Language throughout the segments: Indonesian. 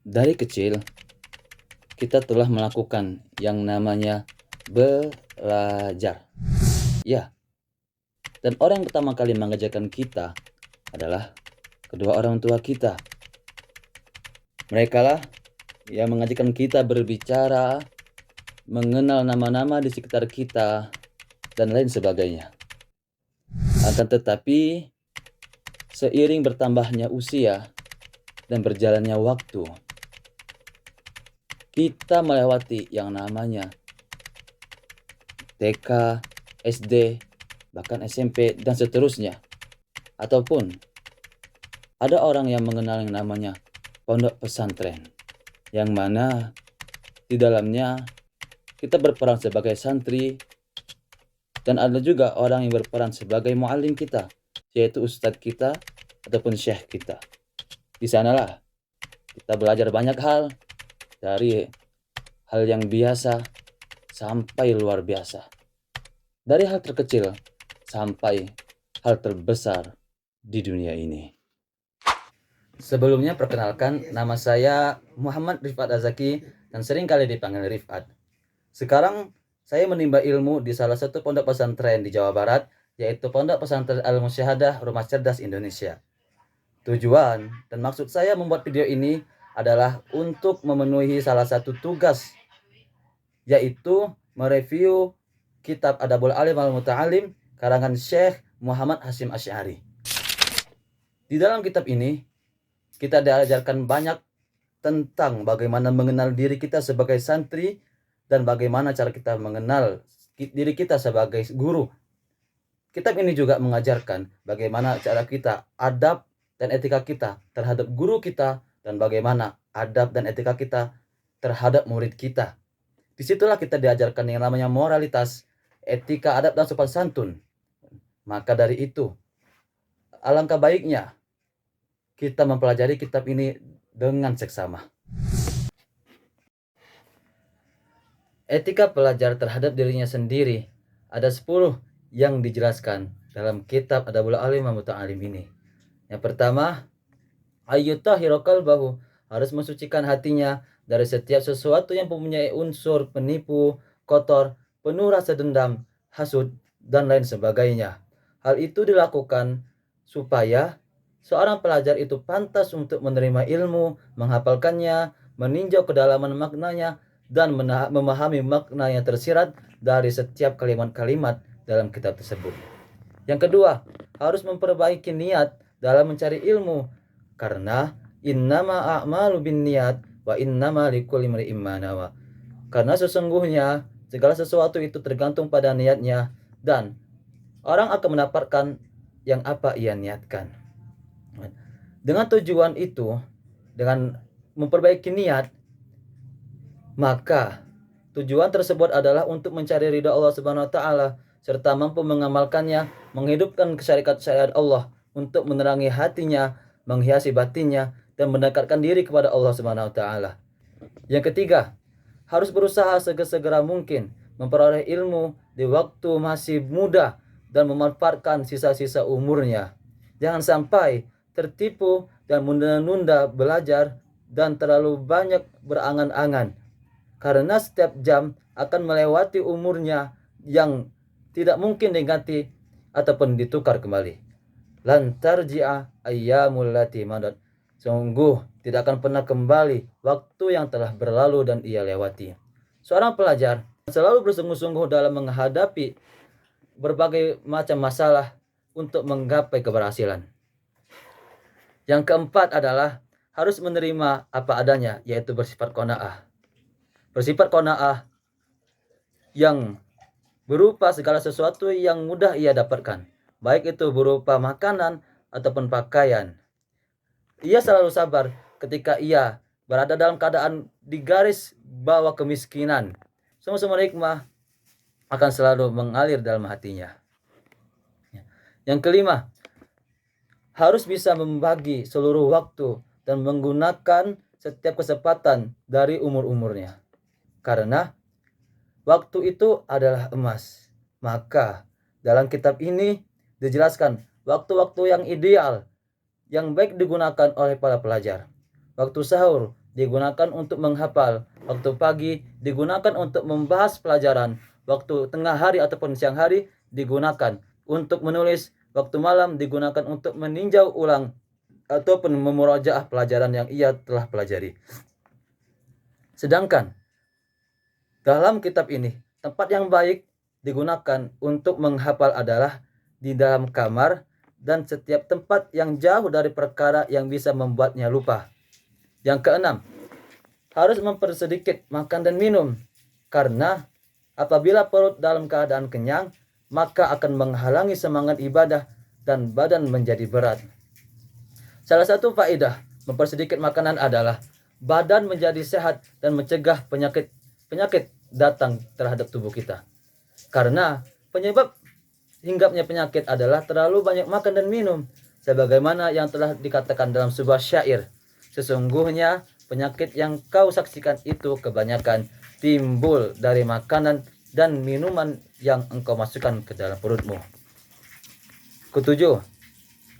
Dari kecil, kita telah melakukan yang namanya belajar. Ya, dan orang yang pertama kali mengajarkan kita adalah kedua orang tua kita. Mereka lah yang mengajarkan kita berbicara, mengenal nama-nama di sekitar kita, dan lain sebagainya. Akan tetapi, seiring bertambahnya usia dan berjalannya waktu, kita melewati yang namanya TK, SD, bahkan SMP, dan seterusnya. Ataupun ada orang yang mengenal yang namanya pondok pesantren, yang mana di dalamnya kita berperan sebagai santri, dan ada juga orang yang berperan sebagai muallim kita, yaitu ustadz kita ataupun syekh kita. Di sanalah kita belajar banyak hal, dari hal yang biasa sampai luar biasa. Dari hal terkecil sampai hal terbesar di dunia ini. Sebelumnya perkenalkan, nama saya Muhammad Rifat Azaki dan sering kali dipanggil Rifat. Sekarang saya menimba ilmu di salah satu pondok pesantren di Jawa Barat, yaitu Pondok Pesantren Al-Musyahadah Rumah Cerdas Indonesia. Tujuan dan maksud saya membuat video ini adalah untuk memenuhi salah satu tugas, yaitu mereview kitab Adabul Alim Al-Muta'alim karangan Syekh Muhammad Hasyim Asy'ari. Di dalam kitab ini kita diajarkan banyak tentang bagaimana mengenal diri kita sebagai santri dan bagaimana cara kita mengenal diri kita sebagai guru. Kitab ini juga mengajarkan bagaimana cara kita, adab dan etika kita terhadap guru kita, dan bagaimana adab dan etika kita terhadap murid kita. Disitulah kita diajarkan yang namanya moralitas, etika, adab, dan sopan santun. Maka dari itu, alangkah baiknya kita mempelajari kitab ini dengan seksama. Etika pelajar terhadap dirinya sendiri ada 10 yang dijelaskan dalam kitab Adabul Alim Al-Muta'alim ini. Yang pertama, ayyutahhira qalbahu, harus mensucikan hatinya dari setiap sesuatu yang mempunyai unsur penipu, kotor, penuh rasa dendam, hasud, dan lain sebagainya. Hal itu dilakukan supaya seorang pelajar itu pantas untuk menerima ilmu, menghafalkannya, meninjau kedalaman maknanya, dan memahami makna yang tersirat dari setiap kalimat-kalimat dalam kitab tersebut. Yang kedua, harus memperbaiki niat dalam mencari ilmu, karena innama a'malu binniyat wa innama likulli imri'in ma nawa. Karena sesungguhnya segala sesuatu itu tergantung pada niatnya, dan orang akan mendapatkan yang apa ia niatkan. Dengan tujuan itu, dengan memperbaiki niat, maka tujuan tersebut adalah untuk mencari ridha Allah Subhanahu wa taala serta mampu mengamalkannya, menghidupkan syariat Allah untuk menerangi hatinya, menghiasi batinnya, dan mendekatkan diri kepada Allah Subhanahu wa taala. Yang ketiga, harus berusaha segera mungkin memperoleh ilmu di waktu masih muda dan memanfaatkan sisa-sisa umurnya. Jangan sampai tertipu dan menunda-nunda belajar dan terlalu banyak berangan-angan, karena setiap jam akan melewati umurnya yang tidak mungkin diganti ataupun ditukar kembali. Lan tarji'a ayyamul lati madat, sungguh tidak akan pernah kembali waktu yang telah berlalu dan ia lewati. Seorang pelajar selalu bersungguh-sungguh dalam menghadapi berbagai macam masalah untuk menggapai keberhasilan. Yang keempat adalah harus menerima apa adanya, yaitu bersifat qanaah. Bersifat qanaah yang berupa segala sesuatu yang mudah ia dapatkan, baik itu berupa makanan ataupun pakaian. Ia selalu sabar ketika ia berada dalam keadaan di garis bawah kemiskinan. Semua hikmah akan selalu mengalir dalam hatinya. Yang kelima, harus bisa membagi seluruh waktu dan menggunakan setiap kesempatan dari umur-umurnya. Karena waktu itu adalah emas. Maka dalam kitab ini dijelaskan waktu-waktu yang ideal, yang baik digunakan oleh para pelajar. Waktu sahur digunakan untuk menghafal, waktu pagi digunakan untuk membahas pelajaran, waktu tengah hari ataupun siang hari digunakan untuk menulis, waktu malam digunakan untuk meninjau ulang ataupun memurajaah pelajaran yang ia telah pelajari. Sedangkan dalam kitab ini, tempat yang baik digunakan untuk menghafal adalah di dalam kamar dan setiap tempat yang jauh dari perkara yang bisa membuatnya lupa. Yang keenam, harus mempersedikit makan dan minum, karena apabila perut dalam keadaan kenyang, maka akan menghalangi semangat ibadah dan badan menjadi berat. Salah satu faedah mempersedikit makanan adalah badan menjadi sehat dan mencegah penyakit datang terhadap tubuh kita. Karena penyebab hinggapnya penyakit adalah terlalu banyak makan dan minum, sebagaimana yang telah dikatakan dalam sebuah syair, sesungguhnya penyakit yang kau saksikan itu kebanyakan timbul dari makanan dan minuman yang engkau masukkan ke dalam perutmu. Ketujuh,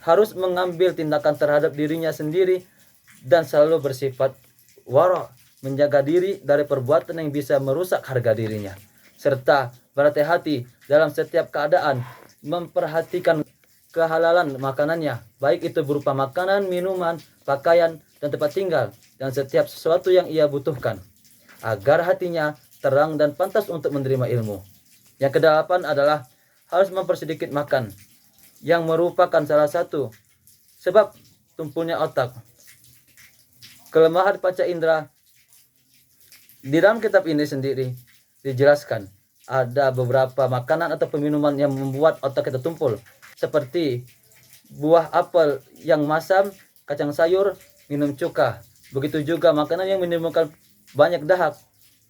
harus mengambil tindakan terhadap dirinya sendiri dan selalu bersifat wara', menjaga diri dari perbuatan yang bisa merusak harga dirinya, serta berhati-hati dalam setiap keadaan, memperhatikan kehalalan makanannya, baik itu berupa makanan, minuman, pakaian, dan tempat tinggal, dan setiap sesuatu yang ia butuhkan, agar hatinya terang dan pantas untuk menerima ilmu. Yang kedelapan adalah harus mempersedikit makan, yang merupakan salah satu sebab tumpulnya otak. Kelemahan panca indera di dalam kitab ini sendiri dijelaskan ada beberapa makanan atau minuman yang membuat otak kita tumpul, seperti buah apel yang masam, kacang sayur, minum cuka. Begitu juga makanan yang menimbulkan banyak dahak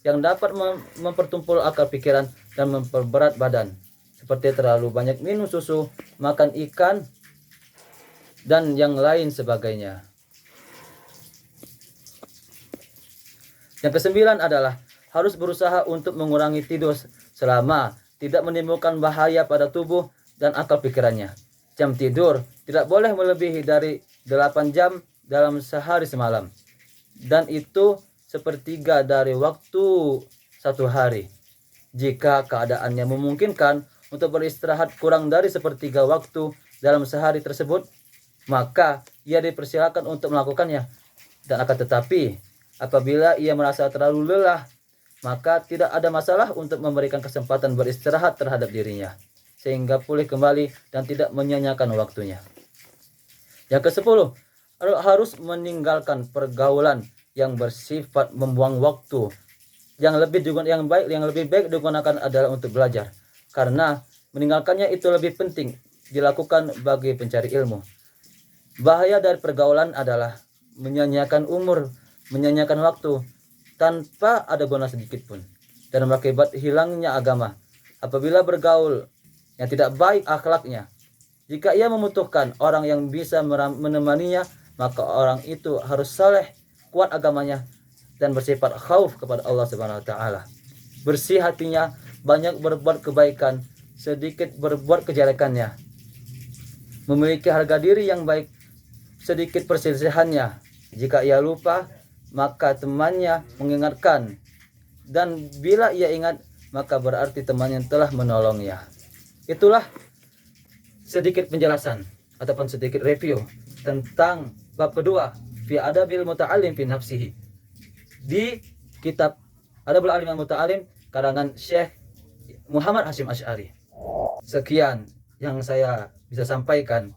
yang dapat mempertumpul akal pikiran dan memperberat badan, seperti terlalu banyak minum susu, makan ikan, dan yang lain sebagainya. Yang kesembilan adalah harus berusaha untuk mengurangi tidur selama tidak menimbulkan bahaya pada tubuh dan akal pikirannya. Jam tidur tidak boleh melebihi dari 8 jam dalam sehari semalam, dan itu sepertiga dari waktu satu hari. Jika keadaannya memungkinkan untuk beristirahat kurang dari sepertiga waktu dalam sehari tersebut, maka ia dipersilakan untuk melakukannya. Dan akan tetapi, apabila ia merasa terlalu lelah, maka tidak ada masalah untuk memberikan kesempatan beristirahat terhadap dirinya, sehingga pulih kembali dan tidak menyia-nyiakan waktunya. Yang ke-10, harus meninggalkan pergaulan yang bersifat membuang waktu. Yang lebih baik digunakan adalah untuk belajar, karena meninggalkannya itu lebih penting dilakukan bagi pencari ilmu. Bahaya dari pergaulan adalah menyia-nyiakan umur, menyia-nyiakan waktu tanpa ada guna sedikit pun, dan berakibat hilangnya agama. Apabila bergaul yang tidak baik akhlaknya, jika ia membutuhkan orang yang bisa menemaninya, maka orang itu harus saleh, kuat agamanya, dan bersifat khauf kepada Allah Subhanahu wa taala. Bersih hatinya, banyak berbuat kebaikan, sedikit berbuat kejelekannya. Memiliki harga diri yang baik, sedikit perselisihannya. Jika ia lupa, maka temannya mengingatkan, dan bila ia ingat, maka berarti temannya telah menolongnya. Itulah sedikit penjelasan ataupun sedikit review tentang bab kedua, fi adabil muta'allim fi nafsihi, di kitab Adabul Alim Al-Muta'allim karangan Syekh Muhammad Hashim Asy'ari. Sekian yang saya bisa sampaikan,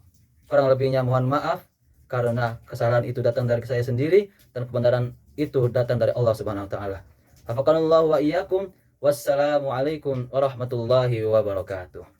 kurang lebihnya mohon maaf, karena kesalahan itu datang dari saya sendiri dan kebenaran itu datang dari Allah Subhanahu wa taala. Hafakanallahu wa iyyakum. Wassalamualaikum warahmatullahi wabarakatuh.